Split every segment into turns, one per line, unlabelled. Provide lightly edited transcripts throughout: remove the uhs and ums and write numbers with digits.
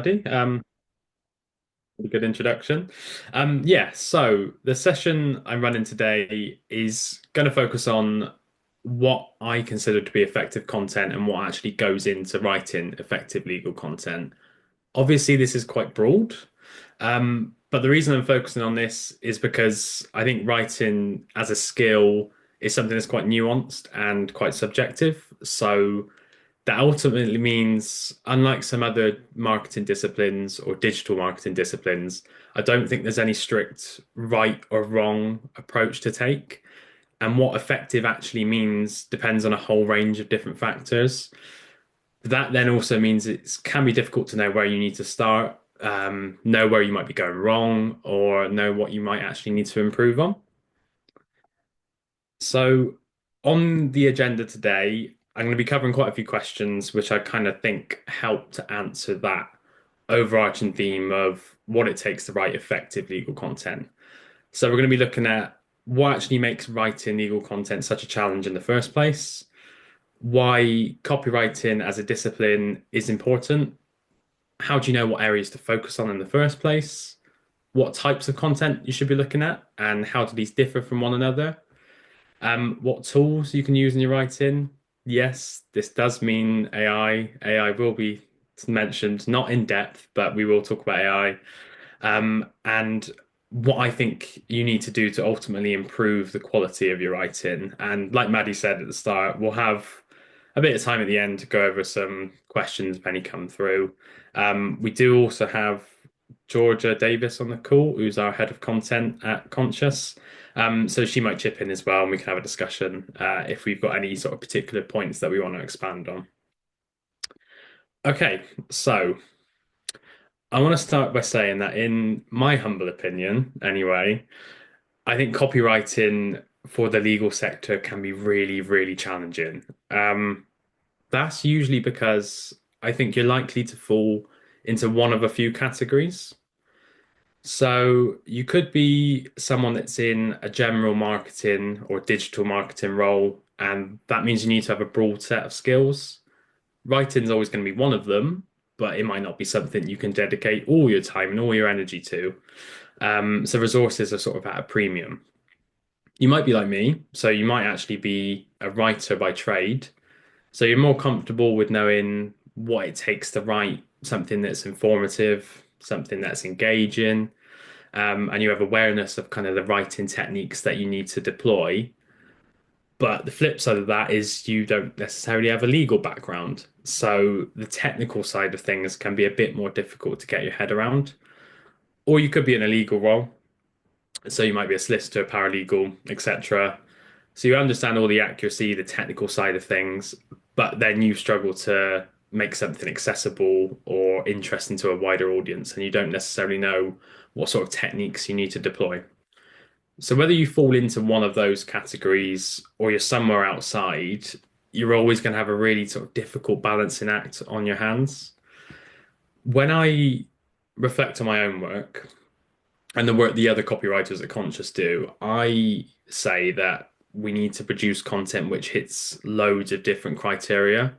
Maddie. Good introduction. Yeah, so the session I'm running today is going to focus on what I consider to be effective content and what actually goes into writing effective legal content. Obviously, this is quite broad, but the reason I'm focusing on this is because I think writing as a skill is something that's quite nuanced and quite subjective. So that ultimately means, unlike some other marketing disciplines or digital marketing disciplines, I don't think there's any strict right or wrong approach to take. And what effective actually means depends on a whole range of different factors. That then also means it can be difficult to know where you need to start, know where you might be going wrong, or know what you might actually need to improve on. So, on the agenda today, I'm going to be covering quite a few questions, which I kind of think help to answer that overarching theme of what it takes to write effective legal content. So, we're going to be looking at what actually makes writing legal content such a challenge in the first place, why copywriting as a discipline is important, how do you know what areas to focus on in the first place, what types of content you should be looking at, and how do these differ from one another. What tools you can use in your writing? Yes, this does mean AI. AI will be mentioned, not in depth, but we will talk about AI. And what I think you need to do to ultimately improve the quality of your writing. And like Maddie said at the start, we'll have a bit of time at the end to go over some questions if any come through. We do also have Georgia Davis on the call, who's our head of content at Conscious. So she might chip in as well, and we can have a discussion if we've got any sort of particular points that we want to expand on. Okay, so I want to start by saying that, in my humble opinion, anyway, I think copywriting for the legal sector can be really, really challenging. That's usually because I think you're likely to fall into one of a few categories. So you could be someone that's in a general marketing or digital marketing role, and that means you need to have a broad set of skills. Writing's always going to be one of them, but it might not be something you can dedicate all your time and all your energy to. So resources are sort of at a premium. You might be like me, so you might actually be a writer by trade. So you're more comfortable with knowing what it takes to write something that's informative, something that's engaging, and you have awareness of kind of the writing techniques that you need to deploy. But the flip side of that is you don't necessarily have a legal background. So the technical side of things can be a bit more difficult to get your head around. Or you could be in a legal role. So you might be a solicitor, paralegal, etc. So you understand all the accuracy, the technical side of things, but then you struggle to make something accessible or interesting to a wider audience, and you don't necessarily know what sort of techniques you need to deploy. So whether you fall into one of those categories or you're somewhere outside, you're always going to have a really sort of difficult balancing act on your hands. When I reflect on my own work and the work the other copywriters at Conscious do, I say that we need to produce content which hits loads of different criteria.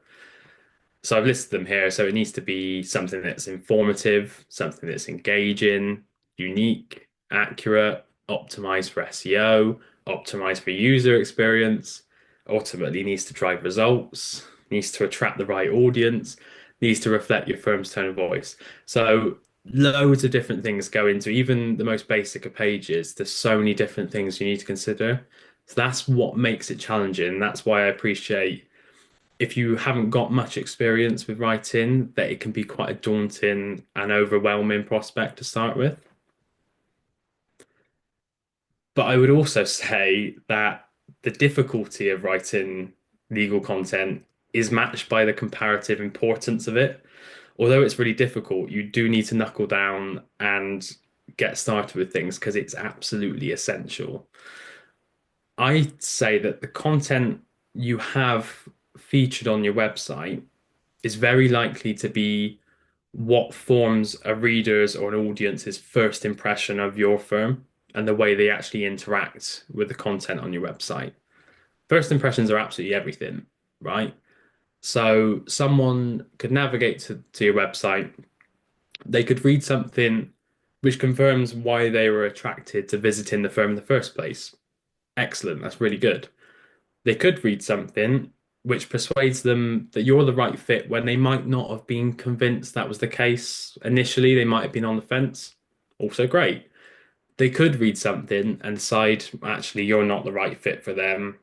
So I've listed them here. So it needs to be something that's informative, something that's engaging, unique, accurate, optimized for SEO, optimized for user experience, ultimately needs to drive results, needs to attract the right audience, needs to reflect your firm's tone of voice. So loads of different things go into even the most basic of pages. There's so many different things you need to consider. So that's what makes it challenging. That's why I appreciate, if you haven't got much experience with writing, that it can be quite a daunting and overwhelming prospect to start with. But I would also say that the difficulty of writing legal content is matched by the comparative importance of it. Although it's really difficult, you do need to knuckle down and get started with things because it's absolutely essential. I say that the content you have featured on your website is very likely to be what forms a reader's or an audience's first impression of your firm and the way they actually interact with the content on your website. First impressions are absolutely everything, right? So someone could navigate to your website, They could read something which confirms why they were attracted to visiting the firm in the first place. Excellent, that's really good. They could read something which persuades them that you're the right fit when they might not have been convinced that was the case initially. They might have been on the fence. Also great. They could read something and decide, actually, you're not the right fit for them.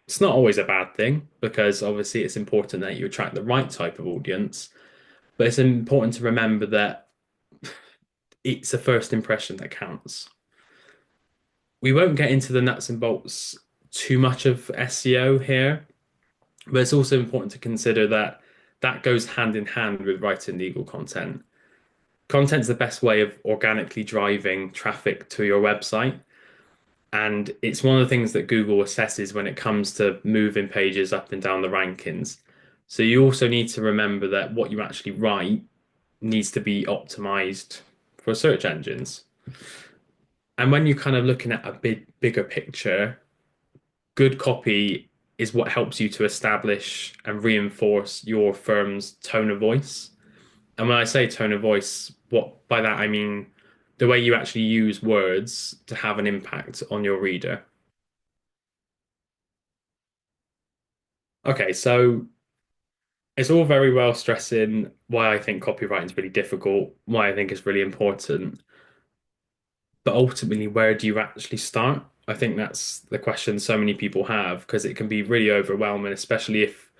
It's not always a bad thing because obviously it's important that you attract the right type of audience. But it's important to remember that it's a first impression that counts. We won't get into the nuts and bolts too much of SEO here, but it's also important to consider that that goes hand in hand with writing legal content. Content's the best way of organically driving traffic to your website. And it's one of the things that Google assesses when it comes to moving pages up and down the rankings. So you also need to remember that what you actually write needs to be optimized for search engines. And when you're kind of looking at a bigger picture, good copy is what helps you to establish and reinforce your firm's tone of voice. And when I say tone of voice, what by that I mean the way you actually use words to have an impact on your reader. Okay, so it's all very well stressing why I think copywriting is really difficult, why I think it's really important. But ultimately, where do you actually start? I think that's the question so many people have because it can be really overwhelming, especially if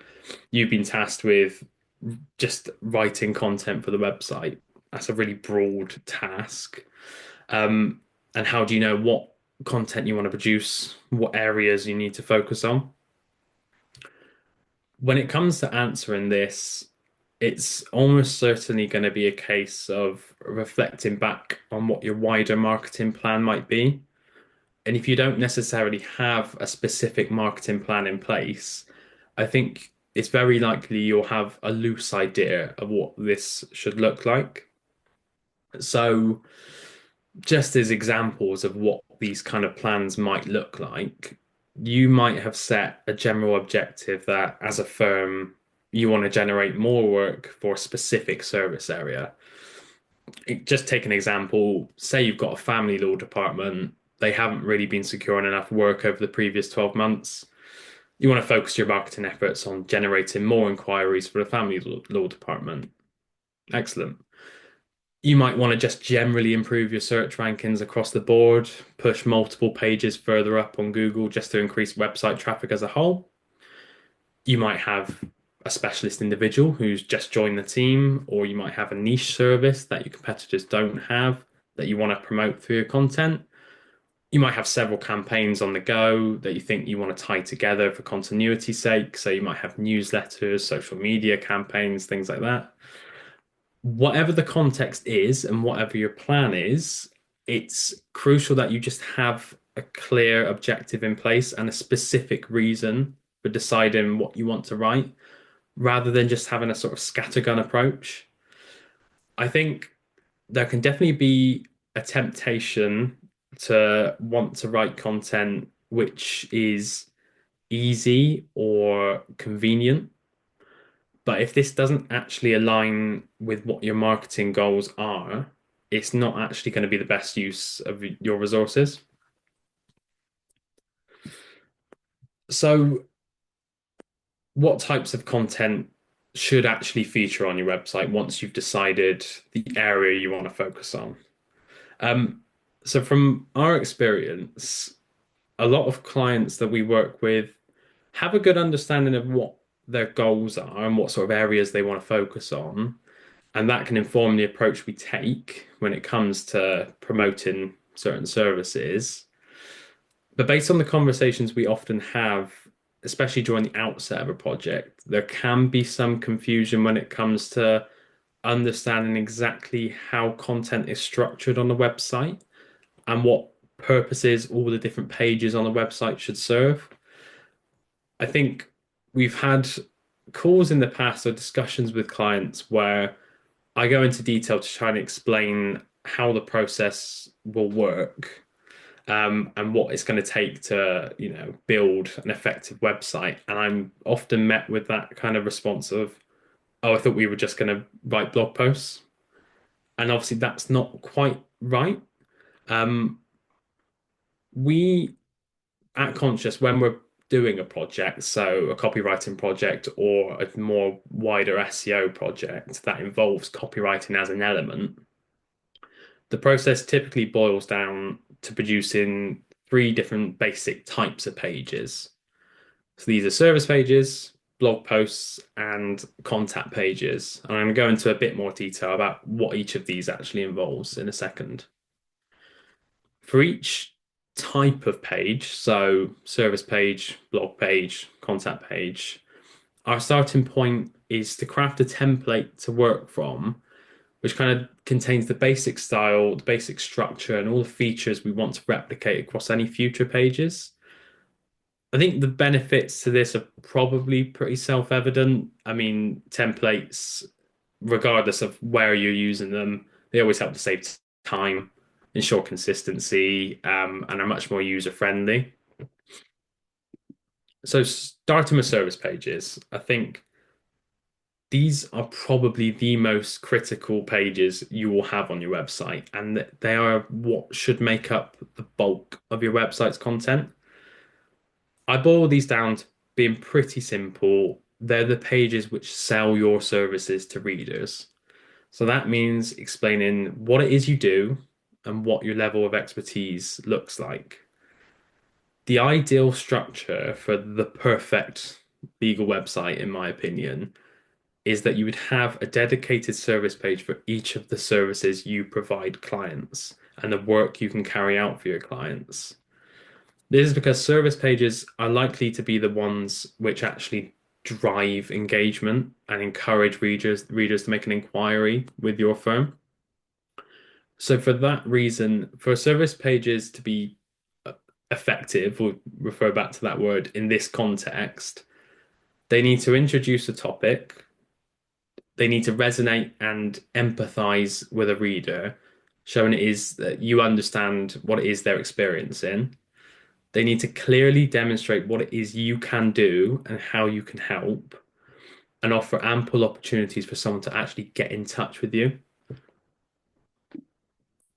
you've been tasked with just writing content for the website. That's a really broad task. Um, and how do you know what content you want to produce, what areas you need to focus on? When it comes to answering this, it's almost certainly going to be a case of reflecting back on what your wider marketing plan might be. And if you don't necessarily have a specific marketing plan in place, I think it's very likely you'll have a loose idea of what this should look like. So, just as examples of what these kind of plans might look like, you might have set a general objective that as a firm, you want to generate more work for a specific service area. Just take an example, say you've got a family law department, they haven't really been securing enough work over the previous 12 months. You want to focus your marketing efforts on generating more inquiries for the family law department. Excellent. You might want to just generally improve your search rankings across the board, push multiple pages further up on Google just to increase website traffic as a whole. You might have a specialist individual who's just joined the team, or you might have a niche service that your competitors don't have that you want to promote through your content. You might have several campaigns on the go that you think you want to tie together for continuity's sake. So you might have newsletters, social media campaigns, things like that. Whatever the context is and whatever your plan is, it's crucial that you just have a clear objective in place and a specific reason for deciding what you want to write, rather than just having a sort of scattergun approach. I think there can definitely be a temptation to want to write content which is easy or convenient. But if this doesn't actually align with what your marketing goals are, it's not actually going to be the best use of your resources. So, what types of content should actually feature on your website once you've decided the area you want to focus on? Um, so, from our experience, a lot of clients that we work with have a good understanding of what their goals are and what sort of areas they want to focus on. And that can inform the approach we take when it comes to promoting certain services. But based on the conversations we often have, especially during the outset of a project, there can be some confusion when it comes to understanding exactly how content is structured on the website and what purposes all the different pages on the website should serve. I think we've had calls in the past or discussions with clients where I go into detail to try and explain how the process will work, and what it's going to take to, build an effective website. And I'm often met with that kind of response of, "Oh, I thought we were just going to write blog posts." And obviously that's not quite right. Um, we at Conscious, when we're doing a project, so a copywriting project or a more wider SEO project that involves copywriting as an element, the process typically boils down to producing three different basic types of pages. So these are service pages, blog posts, and contact pages. And I'm going to go into a bit more detail about what each of these actually involves in a second. For each type of page, so service page, blog page, contact page, our starting point is to craft a template to work from, which kind of contains the basic style, the basic structure, and all the features we want to replicate across any future pages. I think the benefits to this are probably pretty self-evident. I mean, templates, regardless of where you're using them, they always help to save time, ensure consistency, and are much more user-friendly. So starting with service pages, I think these are probably the most critical pages you will have on your website, and they are what should make up the bulk of your website's content. I boil these down to being pretty simple. They're the pages which sell your services to readers. So that means explaining what it is you do and what your level of expertise looks like. The ideal structure for the perfect legal website, in my opinion, is that you would have a dedicated service page for each of the services you provide clients and the work you can carry out for your clients. This is because service pages are likely to be the ones which actually drive engagement and encourage readers to make an inquiry with your firm. So for that reason, for service pages to be effective, we'll refer back to that word in this context, they need to introduce a topic, they need to resonate and empathize with a reader, showing it is that you understand what it is they're experiencing. They need to clearly demonstrate what it is you can do and how you can help, and offer ample opportunities for someone to actually get in touch with you.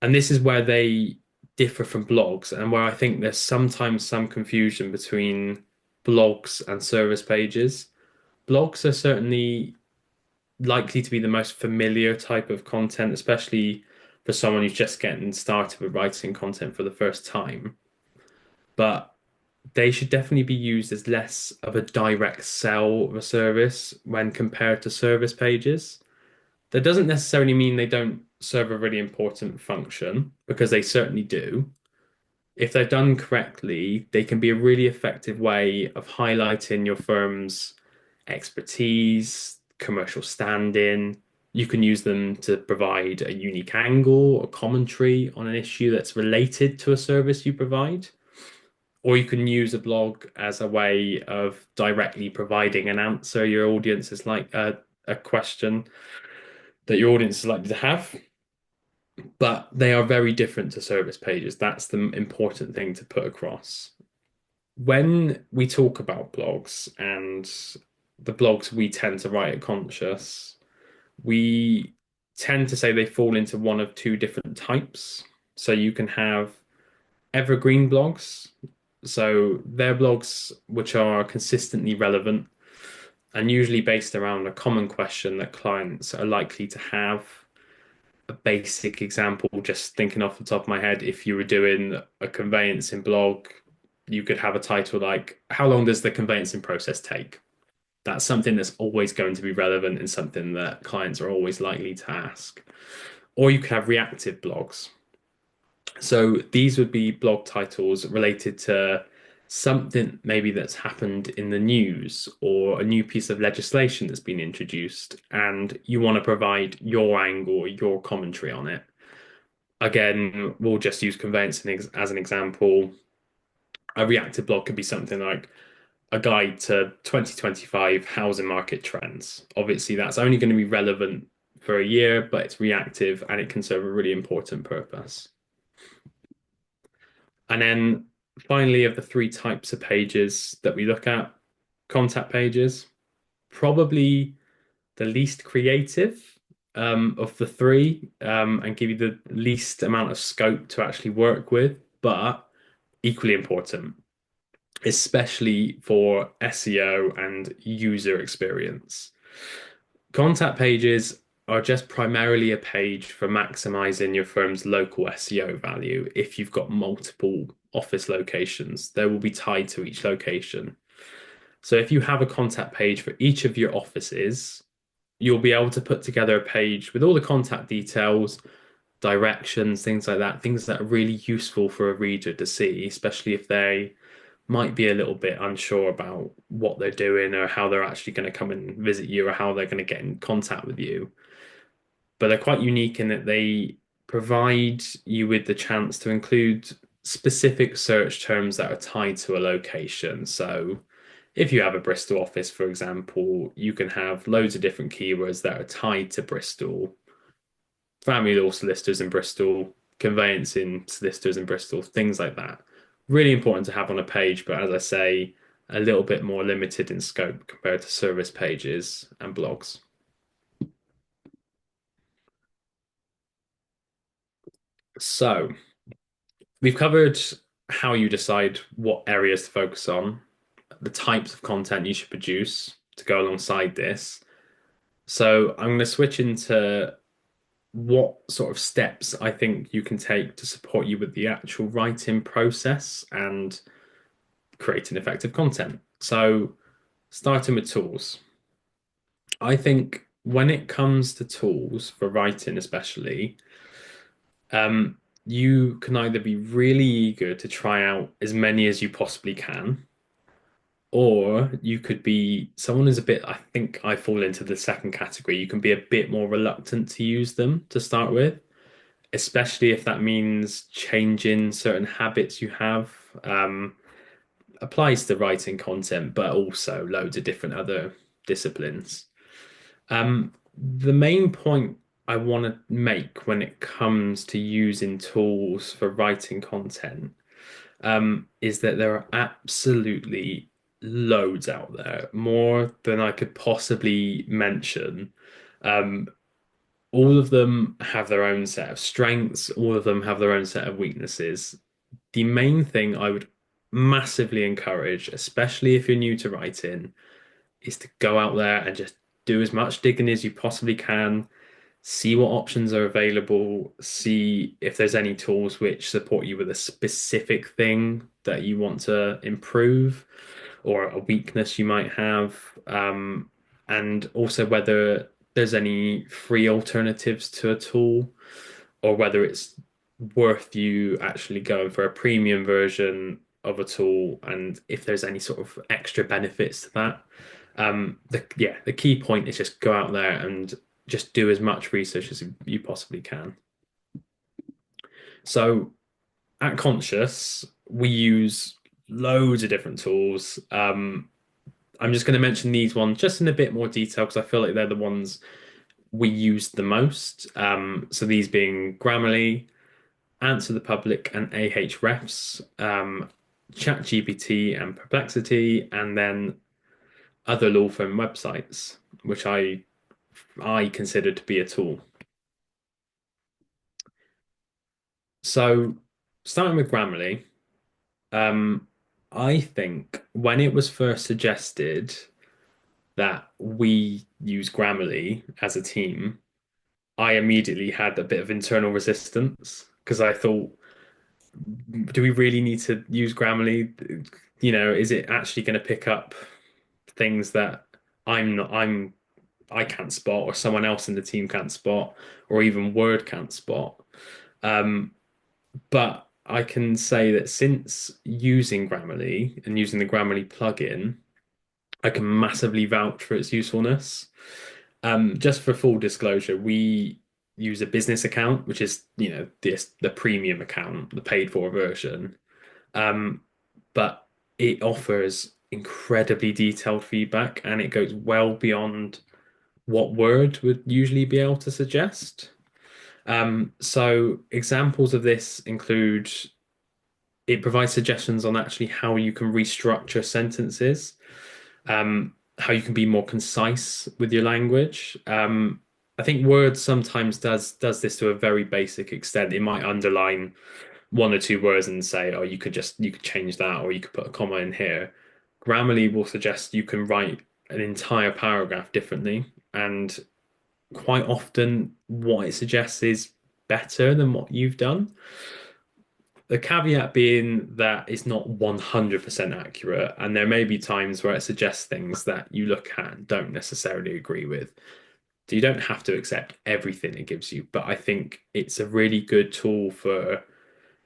And this is where they differ from blogs, and where I think there's sometimes some confusion between blogs and service pages. Blogs are certainly likely to be the most familiar type of content, especially for someone who's just getting started with writing content for the first time. But they should definitely be used as less of a direct sell of a service when compared to service pages. That doesn't necessarily mean they don't serve a really important function, because they certainly do. If they're done correctly, they can be a really effective way of highlighting your firm's expertise, commercial standing. You can use them to provide a unique angle or commentary on an issue that's related to a service you provide. Or you can use a blog as a way of directly providing an answer your audience is like a question that your audience is likely to have. But they are very different to service pages. That's the important thing to put across. When we talk about blogs and the blogs we tend to write at Conscious, we tend to say they fall into one of two different types. So you can have evergreen blogs. So they're blogs which are consistently relevant and usually based around a common question that clients are likely to have. A basic example, just thinking off the top of my head, if you were doing a conveyancing blog, you could have a title like, How long does the conveyancing process take? That's something that's always going to be relevant and something that clients are always likely to ask. Or you could have reactive blogs. So these would be blog titles related to something maybe that's happened in the news or a new piece of legislation that's been introduced, and you want to provide your angle or your commentary on it. Again, we'll just use conveyancing as an example. A reactive blog could be something like a guide to 2025 housing market trends. Obviously, that's only going to be relevant for a year, but it's reactive and it can serve a really important purpose. And then finally, of the three types of pages that we look at, contact pages, probably the least creative, of the three, and give you the least amount of scope to actually work with, but equally important, especially for SEO and user experience. Contact pages are just primarily a page for maximizing your firm's local SEO value. If you've got multiple office locations, they will be tied to each location. So if you have a contact page for each of your offices, you'll be able to put together a page with all the contact details, directions, things like that, things that are really useful for a reader to see, especially if they might be a little bit unsure about what they're doing or how they're actually going to come and visit you or how they're going to get in contact with you. But they're quite unique in that they provide you with the chance to include specific search terms that are tied to a location. So if you have a Bristol office, for example, you can have loads of different keywords that are tied to Bristol, family law solicitors in Bristol, conveyancing solicitors in Bristol, things like that. Really important to have on a page, but as I say, a little bit more limited in scope compared to service pages and blogs. So we've covered how you decide what areas to focus on, the types of content you should produce to go alongside this. So I'm going to switch into what sort of steps I think you can take to support you with the actual writing process and creating effective content. So, starting with tools. I think when it comes to tools for writing, especially, you can either be really eager to try out as many as you possibly can, or you could be someone who's a bit, I think I fall into the second category. You can be a bit more reluctant to use them to start with, especially if that means changing certain habits you have. Applies to writing content, but also loads of different other disciplines. The main point I want to make when it comes to using tools for writing content, is that there are absolutely loads out there, more than I could possibly mention. Um, all of them have their own set of strengths, all of them have their own set of weaknesses. The main thing I would massively encourage, especially if you're new to writing, is to go out there and just do as much digging as you possibly can, see what options are available, see if there's any tools which support you with a specific thing that you want to improve or a weakness you might have, and also whether there's any free alternatives to a tool or whether it's worth you actually going for a premium version of a tool and if there's any sort of extra benefits to that. The key point is just go out there and just do as much research as you possibly can. So at Conscious, we use loads of different tools. I'm just going to mention these ones just in a bit more detail because I feel like they're the ones we use the most. So these being Grammarly, Answer the Public, and Ahrefs, ChatGPT and Perplexity, and then other law firm websites, which I consider to be a tool. So, starting with Grammarly, I think when it was first suggested that we use Grammarly as a team, I immediately had a bit of internal resistance because I thought, do we really need to use Grammarly? Is it actually going to pick up things that I can't spot, or someone else in the team can't spot, or even Word can't spot? Um, But I can say that since using Grammarly and using the Grammarly plugin, I can massively vouch for its usefulness. Just for full disclosure, we use a business account, which is, the premium account, the paid for version. Um, but it offers incredibly detailed feedback and it goes well beyond what Word would usually be able to suggest. So examples of this include it provides suggestions on actually how you can restructure sentences, how you can be more concise with your language. I think Word sometimes does this to a very basic extent. It might underline one or two words and say, oh, you could change that, or you could put a comma in here. Grammarly will suggest you can write an entire paragraph differently, and quite often what it suggests is better than what you've done. The caveat being that it's not 100% accurate, and there may be times where it suggests things that you look at and don't necessarily agree with. So you don't have to accept everything it gives you, but I think it's a really good tool for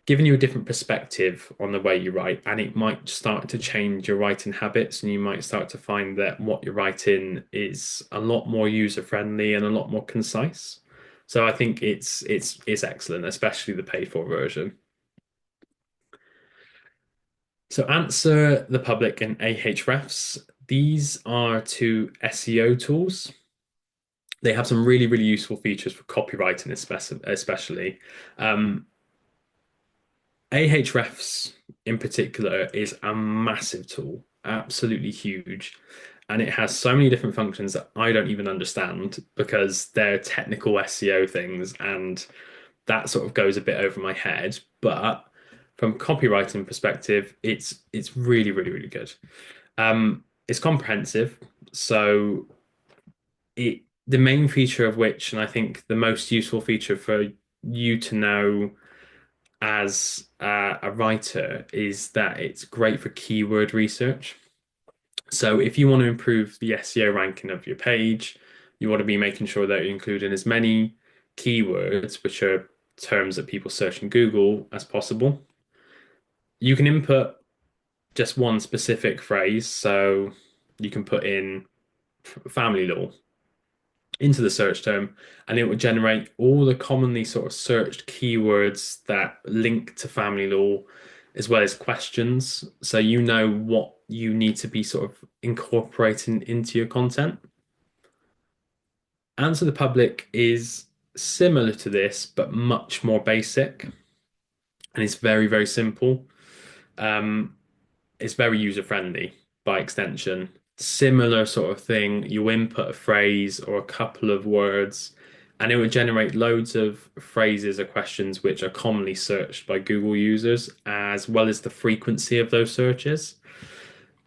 giving you a different perspective on the way you write, and it might start to change your writing habits, and you might start to find that what you're writing is a lot more user friendly and a lot more concise. So I think it's excellent, especially the paid for version. So Answer the Public and Ahrefs, these are two SEO tools. They have some really, really useful features for copywriting, especially. Um, Ahrefs in particular is a massive tool, absolutely huge. And it has so many different functions that I don't even understand because they're technical SEO things, and that sort of goes a bit over my head. But from a copywriting perspective, it's really, really, really good. It's comprehensive, so the main feature of which, and I think the most useful feature for you to know as a writer, is that it's great for keyword research. So if you want to improve the SEO ranking of your page, you want to be making sure that you're including as many keywords, which are terms that people search in Google, as possible. You can input just one specific phrase. So you can put in family law into the search term, and it will generate all the commonly sort of searched keywords that link to family law, as well as questions. So you know what you need to be sort of incorporating into your content. Answer the Public is similar to this, but much more basic, and it's very, very simple. Um, it's very user friendly by extension. Similar sort of thing. You input a phrase or a couple of words, and it would generate loads of phrases or questions which are commonly searched by Google users, as well as the frequency of those searches.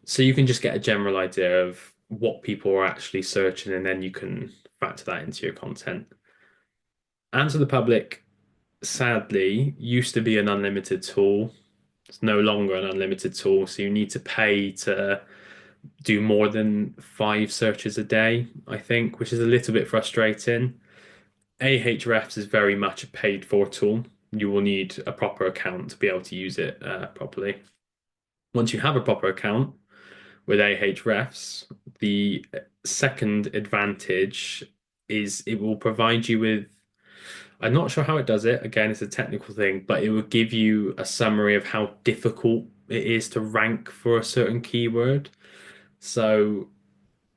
So you can just get a general idea of what people are actually searching, and then you can factor that into your content. Answer the Public, sadly, used to be an unlimited tool. It's no longer an unlimited tool, so you need to pay to do more than five searches a day, I think, which is a little bit frustrating. Ahrefs is very much a paid for tool. You will need a proper account to be able to use it properly. Once you have a proper account with Ahrefs, the second advantage is it will provide you with, I'm not sure how it does it. Again, it's a technical thing, but it will give you a summary of how difficult it is to rank for a certain keyword. So,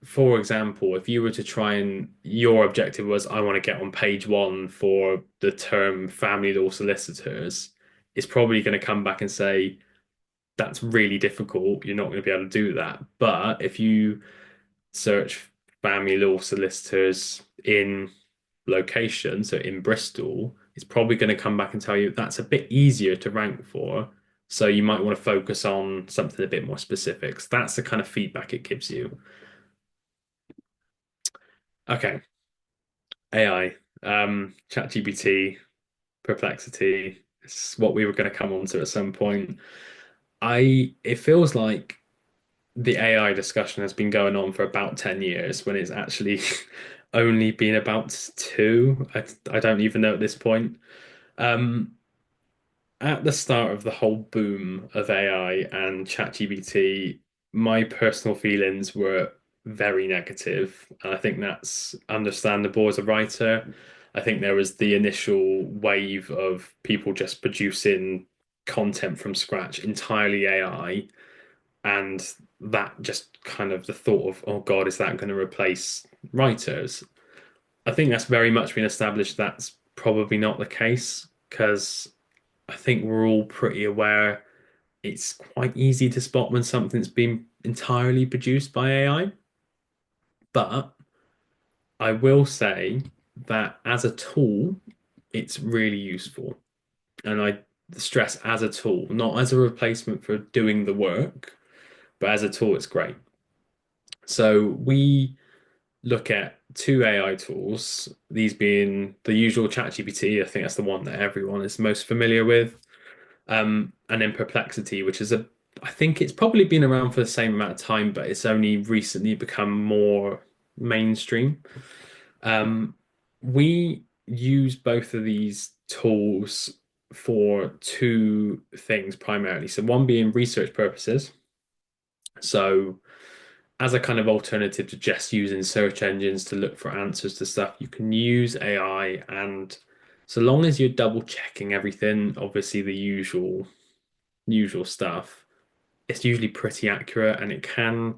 for example, if you were to try and your objective was, I want to get on page one for the term family law solicitors, it's probably going to come back and say, that's really difficult. You're not going to be able to do that. But if you search family law solicitors in location, so in Bristol, it's probably going to come back and tell you that's a bit easier to rank for. So you might want to focus on something a bit more specific. So that's the kind of feedback it gives you. Okay, AI, ChatGPT, Perplexity. It's what we were going to come on to at some point. It feels like the AI discussion has been going on for about 10 years when it's actually only been about two. I don't even know at this point. Um, at the start of the whole boom of AI and ChatGPT, my personal feelings were very negative. And I think that's understandable as a writer. I think there was the initial wave of people just producing content from scratch, entirely AI, and that just kind of the thought of, oh God, is that going to replace writers? I think that's very much been established. That's probably not the case because I think we're all pretty aware it's quite easy to spot when something's been entirely produced by AI. But I will say that as a tool, it's really useful. And I stress as a tool, not as a replacement for doing the work, but as a tool, it's great. So we look at two AI tools, these being the usual ChatGPT, I think that's the one that everyone is most familiar with, and then Perplexity, which is I think it's probably been around for the same amount of time, but it's only recently become more mainstream. Um, we use both of these tools for two things primarily. So one being research purposes. So as a kind of alternative to just using search engines to look for answers to stuff, you can use AI, and so long as you're double checking everything, obviously the usual stuff, it's usually pretty accurate and it can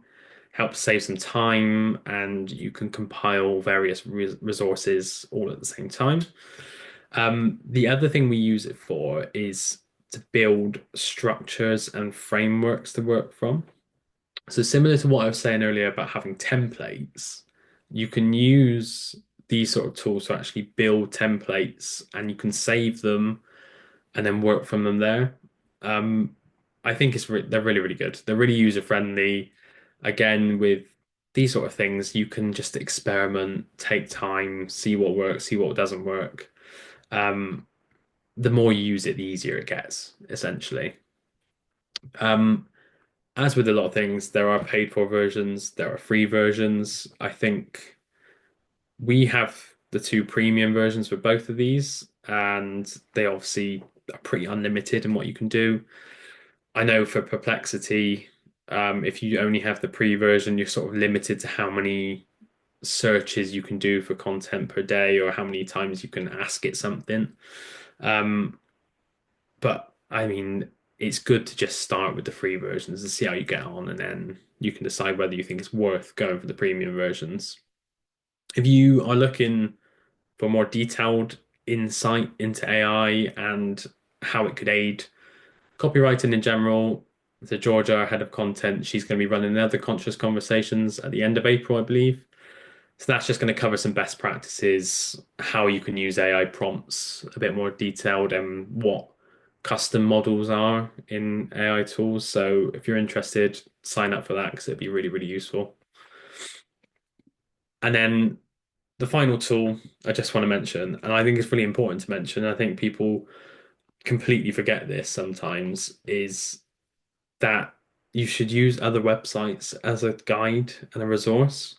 help save some time and you can compile various resources all at the same time. The other thing we use it for is to build structures and frameworks to work from. So similar to what I was saying earlier about having templates, you can use these sort of tools to actually build templates and you can save them and then work from them there. Um, I think they're really, really good. They're really user friendly. Again, with these sort of things, you can just experiment, take time, see what works, see what doesn't work. Um, the more you use it, the easier it gets, essentially. Um, as with a lot of things, there are paid for versions, there are free versions. I think we have the two premium versions for both of these, and they obviously are pretty unlimited in what you can do. I know for Perplexity, if you only have the pre version, you're sort of limited to how many searches you can do for content per day or how many times you can ask it something. Um, but I mean, it's good to just start with the free versions and see how you get on, and then you can decide whether you think it's worth going for the premium versions. If you are looking for more detailed insight into AI and how it could aid copywriting in general, so Georgia, our head of content, she's going to be running another conscious conversations at the end of April, I believe. So that's just going to cover some best practices, how you can use AI prompts a bit more detailed, and what custom models are in AI tools. So if you're interested, sign up for that because it'd be really, really useful. And then the final tool I just want to mention, and I think it's really important to mention, I think people completely forget this sometimes, is that you should use other websites as a guide and a resource.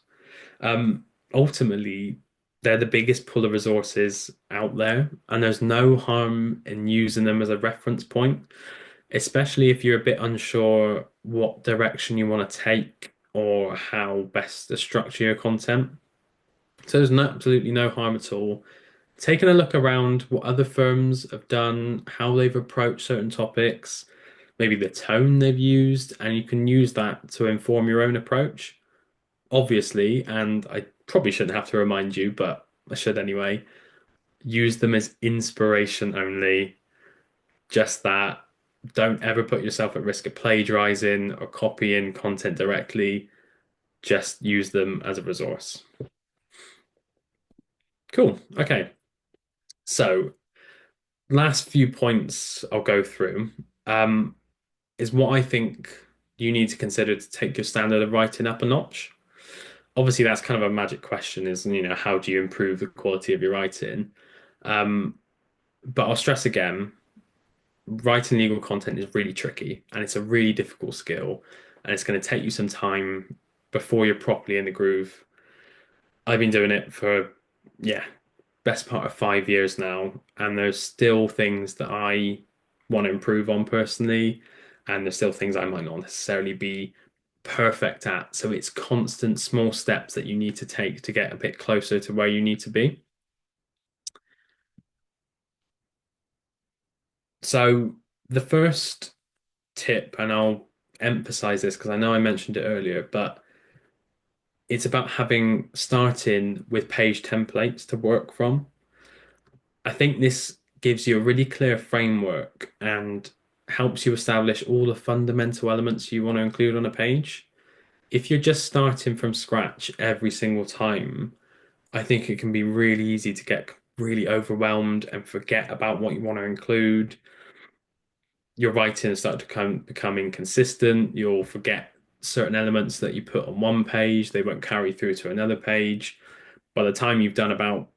Ultimately, they're the biggest pool of resources out there, and there's no harm in using them as a reference point, especially if you're a bit unsure what direction you want to take or how best to structure your content. So there's absolutely no harm at all taking a look around what other firms have done, how they've approached certain topics, maybe the tone they've used, and you can use that to inform your own approach. Obviously, and I probably shouldn't have to remind you, but I should anyway, use them as inspiration only. Just that. Don't ever put yourself at risk of plagiarizing or copying content directly. Just use them as a resource. Cool. Okay. So, last few points I'll go through. Um, is what I think you need to consider to take your standard of writing up a notch. Obviously, that's kind of a magic question, is, how do you improve the quality of your writing? Um, but I'll stress again, writing legal content is really tricky and it's a really difficult skill, and it's going to take you some time before you're properly in the groove. I've been doing it for, yeah, best part of 5 years now, and there's still things that I want to improve on personally, and there's still things I might not necessarily be perfect at. So it's constant small steps that you need to take to get a bit closer to where you need to be. So the first tip, and I'll emphasize this because I know I mentioned it earlier, but it's about starting with page templates to work from. I think this gives you a really clear framework and helps you establish all the fundamental elements you want to include on a page. If you're just starting from scratch every single time, I think it can be really easy to get really overwhelmed and forget about what you want to include. Your writing will start to become inconsistent. You'll forget certain elements that you put on one page, they won't carry through to another page. By the time you've done about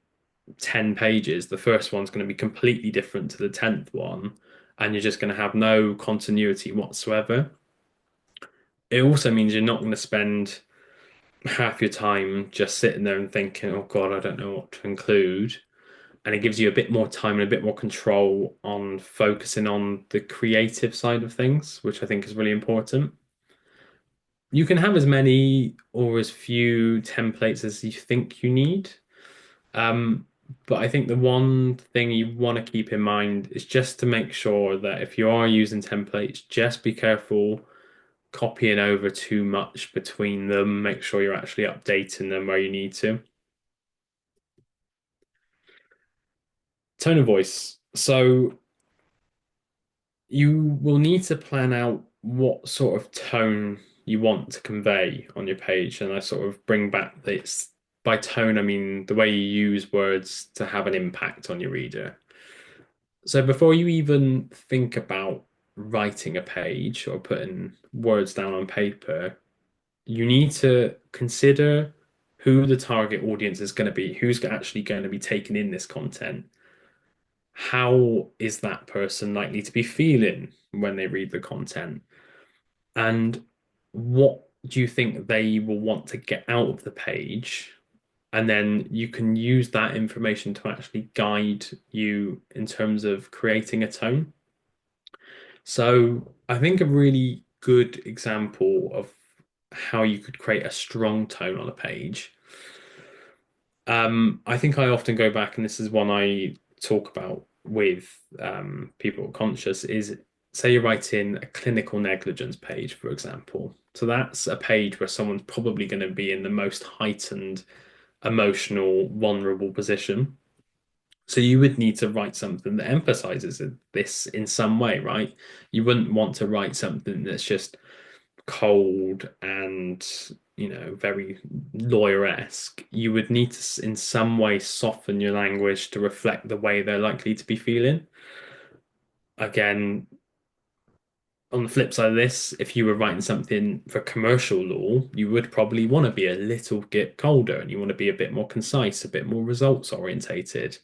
10 pages, the first one's going to be completely different to the 10th one, and you're just going to have no continuity whatsoever. It also means you're not going to spend half your time just sitting there and thinking, oh God, I don't know what to include. And it gives you a bit more time and a bit more control on focusing on the creative side of things, which I think is really important. You can have as many or as few templates as you think you need. Um, but I think the one thing you want to keep in mind is just to make sure that if you are using templates, just be careful copying over too much between them. Make sure you're actually updating them where you need to. Tone of voice. So you will need to plan out what sort of tone you want to convey on your page. And I sort of bring back this by tone, I mean the way you use words to have an impact on your reader. So before you even think about writing a page or putting words down on paper, you need to consider who the target audience is going to be, who's actually going to be taking in this content. How is that person likely to be feeling when they read the content? And what do you think they will want to get out of the page? And then you can use that information to actually guide you in terms of creating a tone. So I think a really good example of how you could create a strong tone on a page. I think I often go back, and this is one I talk about with people conscious, is say you're writing a clinical negligence page, for example. So that's a page where someone's probably going to be in the most heightened emotional, vulnerable position. So you would need to write something that emphasizes this in some way, right? You wouldn't want to write something that's just cold and, very lawyer-esque. You would need to, in some way, soften your language to reflect the way they're likely to be feeling. Again, on the flip side of this, if you were writing something for commercial law, you would probably want to be a little bit colder and you want to be a bit more concise, a bit more results orientated.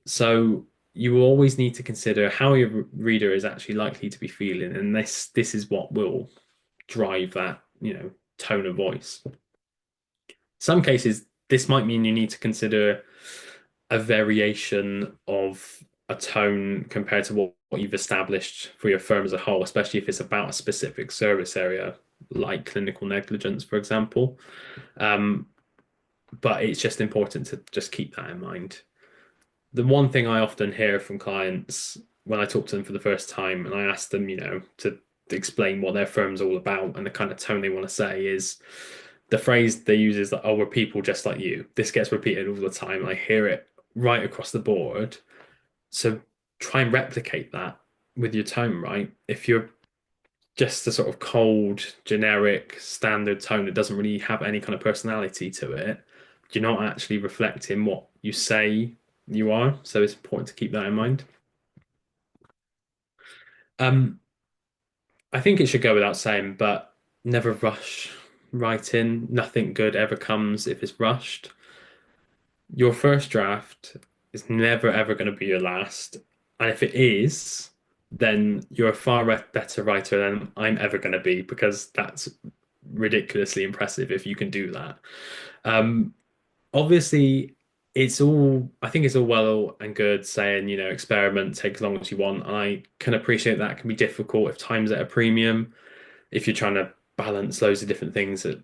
So you will always need to consider how your reader is actually likely to be feeling, and this is what will drive that, tone of voice. Some cases, this might mean you need to consider a variation of a tone compared to what you've established for your firm as a whole, especially if it's about a specific service area, like clinical negligence, for example. Um, but it's just important to just keep that in mind. The one thing I often hear from clients when I talk to them for the first time and I ask them, to explain what their firm's all about and the kind of tone they want to say is the phrase they use is that, oh, we're people just like you. This gets repeated all the time. I hear it right across the board. So try and replicate that with your tone, right? If you're just a sort of cold, generic, standard tone that doesn't really have any kind of personality to it, you're not actually reflecting what you say you are. So it's important to keep that in mind. Um, I think it should go without saying, but never rush writing. Nothing good ever comes if it's rushed. Your first draft is never ever going to be your last. And if it is, then you're a far better writer than I'm ever going to be because that's ridiculously impressive if you can do that. Um, Obviously, I think it's all well and good saying, experiment, take as long as you want. I can appreciate that can be difficult if time's at a premium, if you're trying to balance loads of different things and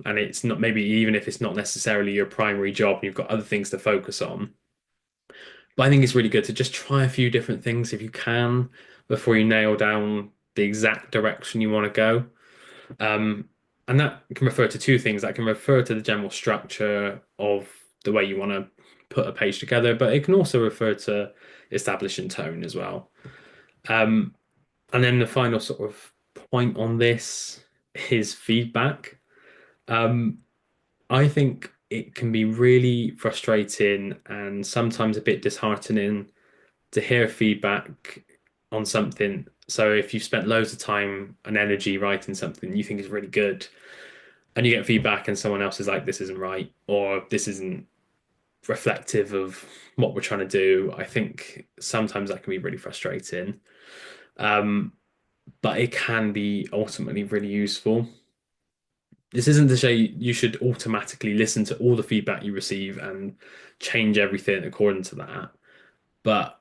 it's not, maybe even if it's not necessarily your primary job, you've got other things to focus on. But I think it's really good to just try a few different things if you can before you nail down the exact direction you want to go. Um, and that can refer to two things. That can refer to the general structure of the way you want to put a page together, but it can also refer to establishing tone as well. Um, and then the final sort of point on this is feedback. Um, I think it can be really frustrating and sometimes a bit disheartening to hear feedback on something. So if you've spent loads of time and energy writing something you think is really good, and you get feedback and someone else is like, this isn't right, or this isn't reflective of what we're trying to do, I think sometimes that can be really frustrating. Um, but it can be ultimately really useful. This isn't to say you should automatically listen to all the feedback you receive and change everything according to that. But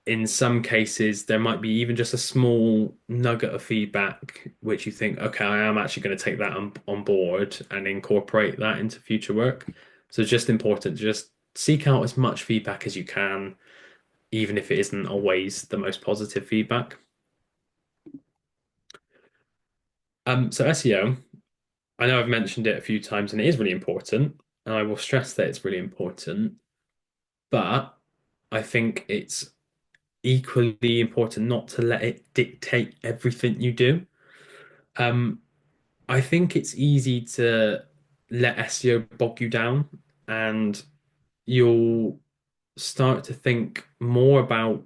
in some cases, there might be even just a small nugget of feedback which you think, okay, I am actually going to take that on board and incorporate that into future work. So it's just important to just seek out as much feedback as you can, even if it isn't always the most positive feedback. So SEO, I know I've mentioned it a few times and it is really important, and I will stress that it's really important, but I think it's equally important not to let it dictate everything you do. Um, I think it's easy to let SEO bog you down, and you'll start to think more about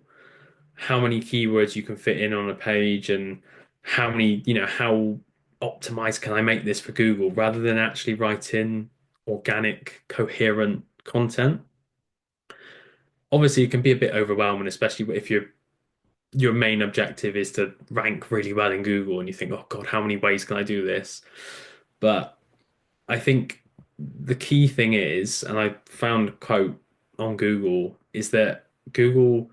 how many keywords you can fit in on a page and how many, how optimized can I make this for Google rather than actually writing organic, coherent content. Obviously, it can be a bit overwhelming, especially if your main objective is to rank really well in Google and you think, oh God, how many ways can I do this? But I think the key thing is, and I found a quote on Google, is that Google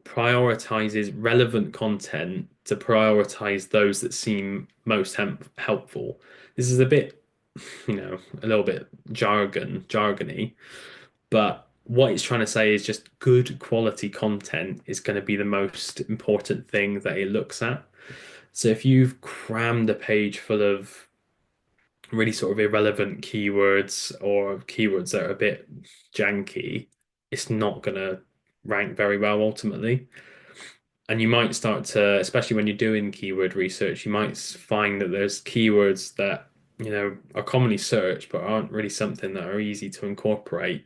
prioritizes relevant content to prioritize those that seem most helpful. This is a bit, a little bit jargony, but what it's trying to say is just good quality content is going to be the most important thing that it looks at. So if you've crammed a page full of really sort of irrelevant keywords or keywords that are a bit janky, it's not going to rank very well ultimately. And you might start to, especially when you're doing keyword research, you might find that there's keywords that, are commonly searched but aren't really something that are easy to incorporate.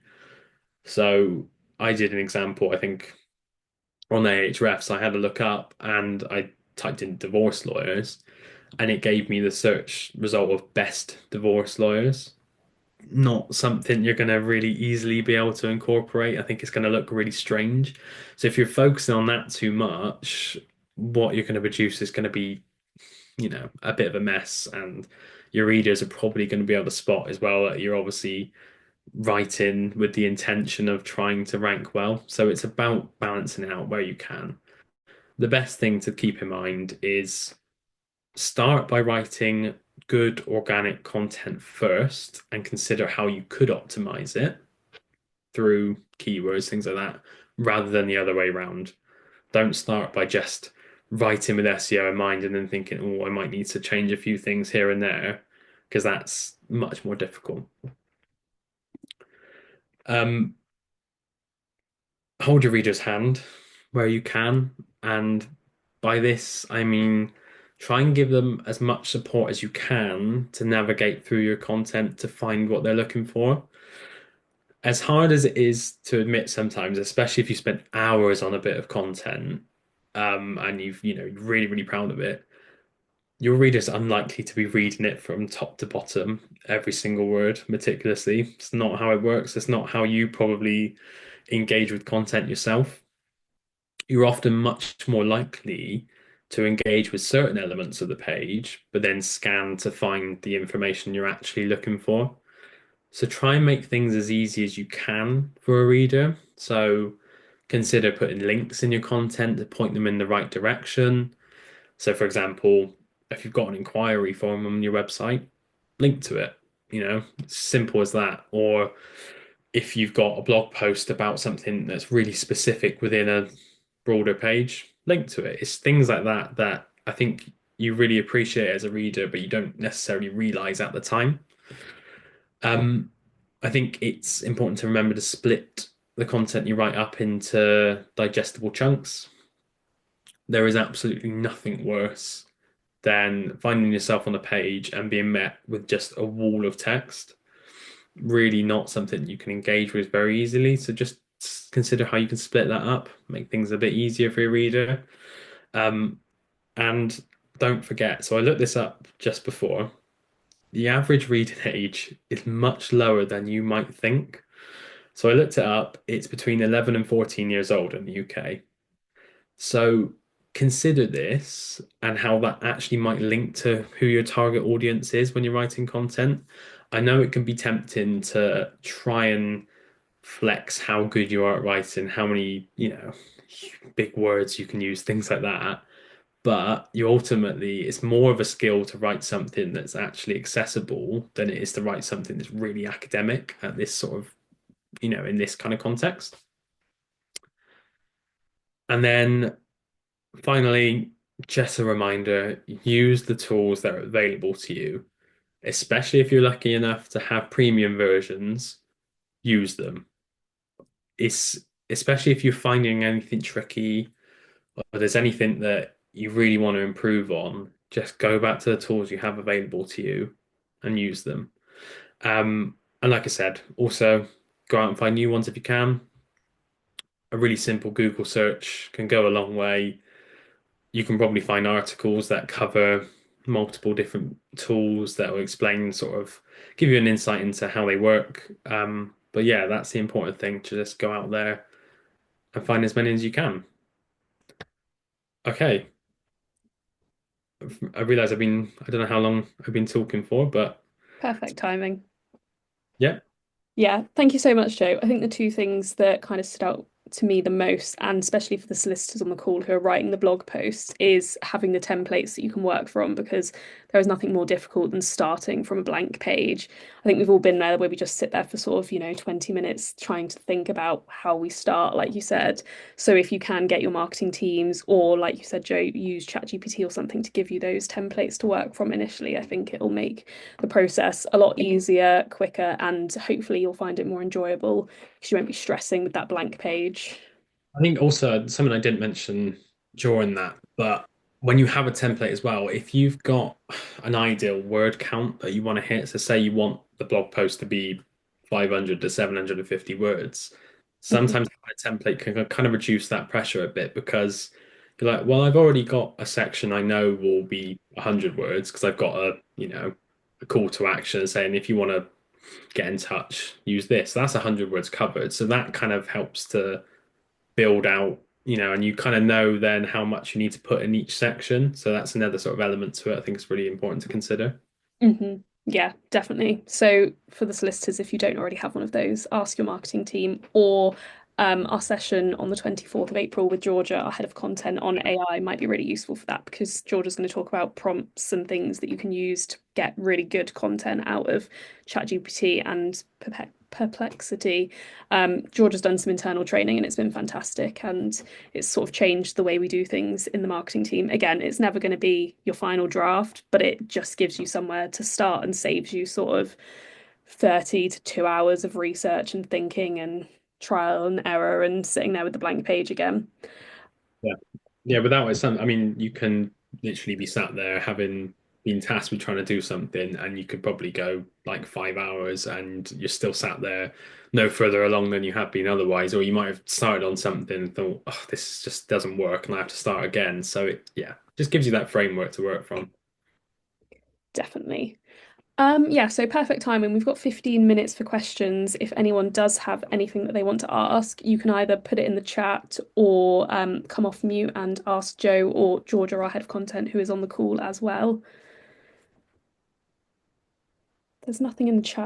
So I did an example, I think, on Ahrefs. I had a look up and I typed in divorce lawyers and it gave me the search result of best divorce lawyers. Not something you're going to really easily be able to incorporate. I think it's going to look really strange. So if you're focusing on that too much, what you're going to produce is going to be, a bit of a mess. And your readers are probably going to be able to spot as well that you're obviously writing with the intention of trying to rank well. So it's about balancing out where you can. The best thing to keep in mind is start by writing good organic content first and consider how you could optimize it through keywords, things like that, rather than the other way around. Don't start by just writing with SEO in mind and then thinking, oh, I might need to change a few things here and there, because that's much more difficult. Um, Hold your reader's hand where you can. And by this, I mean, try and give them as much support as you can to navigate through your content to find what they're looking for. As hard as it is to admit sometimes, especially if you spent hours on a bit of content, and you're really, really proud of it, your reader's unlikely to be reading it from top to bottom, every single word meticulously. It's not how it works. It's not how you probably engage with content yourself. You're often much more likely to engage with certain elements of the page, but then scan to find the information you're actually looking for. So try and make things as easy as you can for a reader. So consider putting links in your content to point them in the right direction. So, for example, if you've got an inquiry form on your website, link to it. Simple as that. Or if you've got a blog post about something that's really specific within a broader page, link to it. It's things like that that I think you really appreciate as a reader, but you don't necessarily realize at the time. Um, I think it's important to remember to split the content you write up into digestible chunks. There is absolutely nothing worse than finding yourself on a page and being met with just a wall of text. really not something you can engage with very easily. So just consider how you can split that up, make things a bit easier for your reader. Um, and don't forget, so I looked this up just before. The average reading age is much lower than you might think. So I looked it up. It's between 11 and 14 years old in the UK. So consider this and how that actually might link to who your target audience is when you're writing content. I know it can be tempting to try and flex how good you are at writing, how many, big words you can use, things like that. But you ultimately, it's more of a skill to write something that's actually accessible than it is to write something that's really academic at this sort of, in this kind of context. And then finally, just a reminder, use the tools that are available to you, especially if you're lucky enough to have premium versions, use them. It's especially if you're finding anything tricky or there's anything that you really want to improve on, just go back to the tools you have available to you and use them. And like I said, also go out and find new ones if you can. A really simple Google search can go a long way. You can probably find articles that cover multiple different tools that will explain, sort of give you an insight into how they work. But yeah, that's the important thing to just go out there and find as many as you can. Okay. I realize I don't know how long I've been talking for, but
Perfect timing.
yeah,
Yeah, thank you so much, Joe. I think the two things that kind of stood out to me the most, and especially for the solicitors on the call who are writing the blog posts, is having the templates that you can work from because there is nothing more difficult than starting from a blank page. I think we've all been there where we just sit there for sort of, 20 minutes trying to think about how we start, like you said. So if you can get your marketing teams, or like you said, Joe, use ChatGPT or something to give you those templates to work from initially, I think it'll make the process a lot easier, quicker, and hopefully you'll find it more enjoyable because you won't be stressing with that blank page.
I think also something I didn't mention during that, but when you have a template as well, if you've got an ideal word count that you want to hit, so say you want the blog post to be 500 to 750 words,
Mhm.
sometimes a template can kind of reduce that pressure a bit because you're like, well, I've already got a section I know will be 100 words because I've got a call to action saying if you want to get in touch, use this. That's 100 words covered. So that kind of helps to build out, and you kind of know then how much you need to put in each section. So that's another sort of element to it. I think it's really important to consider.
Yeah, definitely. So for the solicitors, if you don't already have one of those, ask your marketing team, or our session on the 24th of April with Georgia, our head of content on AI, might be really useful for that because Georgia's going to talk about prompts and things that you can use to get really good content out of ChatGPT and Perplexity. Georgia's done some internal training and it's been fantastic, and it's sort of changed the way we do things in the marketing team. Again, it's never going to be your final draft, but it just gives you somewhere to start and saves you sort of 30 to 2 hours of research and thinking and trial and error and sitting there with the blank page again.
Yeah. Yeah, without it, I mean, you can literally be sat there having been tasked with trying to do something, and you could probably go like 5 hours, and you're still sat there no further along than you have been otherwise, or you might have started on something and thought, oh, this just doesn't work, and I have to start again. So it, yeah, just gives you that framework to work from.
Definitely. Yeah, so perfect timing. We've got 15 minutes for questions. If anyone does have anything that they want to ask, you can either put it in the chat or come off mute and ask Joe or Georgia, our head of content, who is on the call as well. There's nothing in the chat.